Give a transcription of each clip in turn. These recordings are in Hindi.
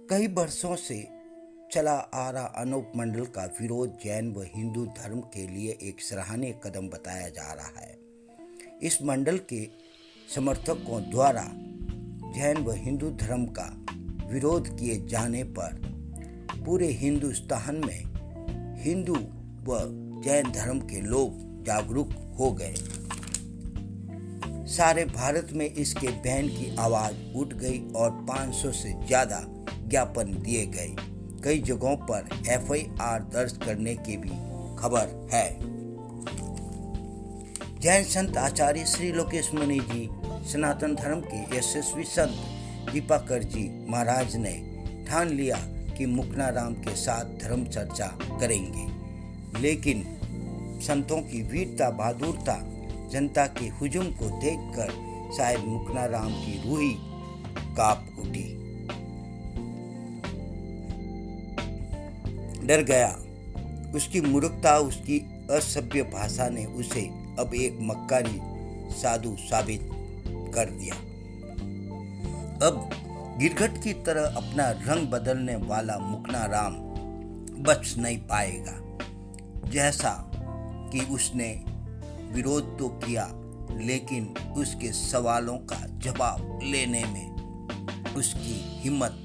कई वर्षों से चला आ रहा अनूप मंडल का विरोध जैन व हिंदू धर्म के लिए एक सराहनीय कदम बताया जा रहा है। इस मंडल के समर्थकों द्वारा जैन व हिंदू धर्म का विरोध किए जाने पर पूरे हिंदुस्तान में हिंदू व जैन धर्म के लोग जागरूक हो गए। सारे भारत में इसके बैन की आवाज उठ गई और 500 से ज्यादा ज्ञापन दिए गए। कई जगहों पर FIR दर्ज करने की भी खबर है। जैन संत आचार्य श्री लोकेश मुनि जी, सनातन धर्म के यशस्वी संत दीपाकर जी महाराज ने ठान लिया कि मुकनाराम के साथ धर्म चर्चा करेंगे, लेकिन संतों की वीरता बहादुरता जनता के हुजूम को देखकर शायद मुकनाराम की रूह ही कांप उठी, डर गया। उसकी मूर्खता, उसकी असभ्य भाषा ने उसे अब एक मक्कारी साधु साबित कर दिया। अब गिरगिट की तरह अपना रंग बदलने वाला मुकनाराम बच नहीं पाएगा। जैसा कि उसने विरोध तो किया, लेकिन उसके सवालों का जवाब लेने में उसकी हिम्मत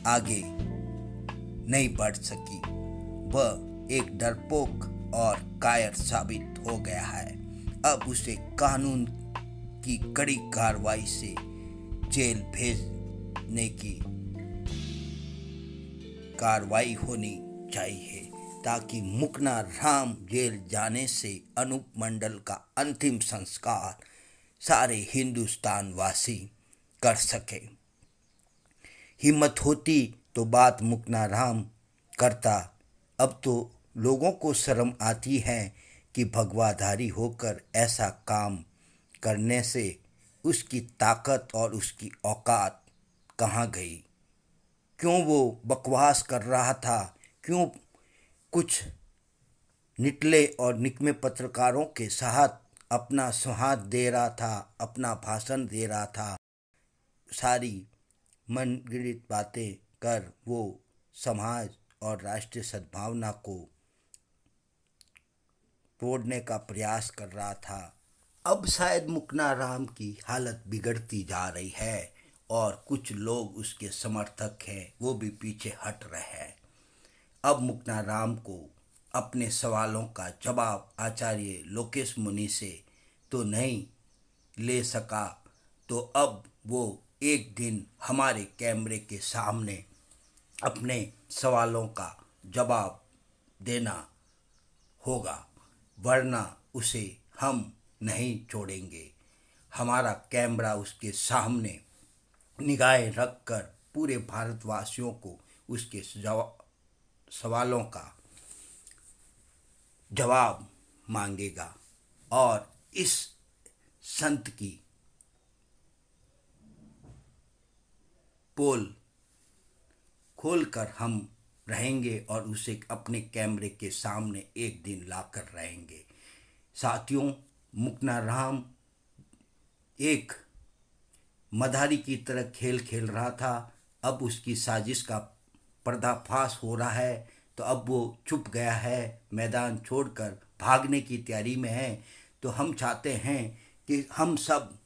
आगे नहीं बढ़ सकी। वह एक डरपोक और कायर साबित हो गया है। अब उसे कानून की कड़ी कार्रवाई से जेल भेजने की कार्रवाई होनी चाहिए, ताकि मुकनाराम जेल जाने से अनूप मंडल का अंतिम संस्कार सारे हिंदुस्तान वासी कर सके। हिम्मत होती तो बात मुकनाराम करता। अब तो लोगों को शर्म आती है कि भगवाधारी होकर ऐसा काम करने से उसकी ताकत और उसकी औकात कहाँ गई। क्यों वो बकवास कर रहा था, क्यों कुछ निटले और निकम्मे पत्रकारों के साथ अपना संवाद दे रहा था, अपना भाषण दे रहा था। सारी मनगढ़ंत बातें कर वो समाज और राष्ट्रीय सद्भावना को तोड़ने का प्रयास कर रहा था। अब शायद मुकनाराम की हालत बिगड़ती जा रही है और कुछ लोग उसके समर्थक हैं, वो भी पीछे हट रहे हैं। अब मुकनाराम को अपने सवालों का जवाब आचार्य लोकेश मुनि से तो नहीं ले सका, तो अब वो एक दिन हमारे कैमरे के सामने अपने सवालों का जवाब देना होगा, वरना उसे हम नहीं छोड़ेंगे। हमारा कैमरा उसके सामने निगाहें रखकर पूरे भारतवासियों को उसके सवालों का जवाब मांगेगा और इस संत की पोल खोलकर हम रहेंगे और उसे अपने कैमरे के सामने एक दिन लाकर रहेंगे। साथियों, मुकनाराम एक मदारी की तरह खेल खेल रहा था। अब उसकी साजिश का पर्दाफाश हो रहा है, तो अब वो चुप गया है, मैदान छोड़कर भागने की तैयारी में है। तो हम चाहते हैं कि हम सब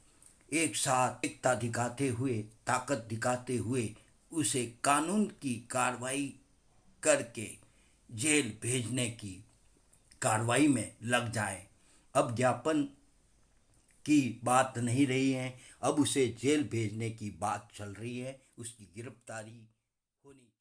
एक साथ एकता दिखाते हुए, ताकत दिखाते हुए उसे कानून की कार्रवाई करके जेल भेजने की कार्रवाई में लग जाएं। अब ज्ञापन की बात नहीं रही है, अब उसे जेल भेजने की बात चल रही है, उसकी गिरफ्तारी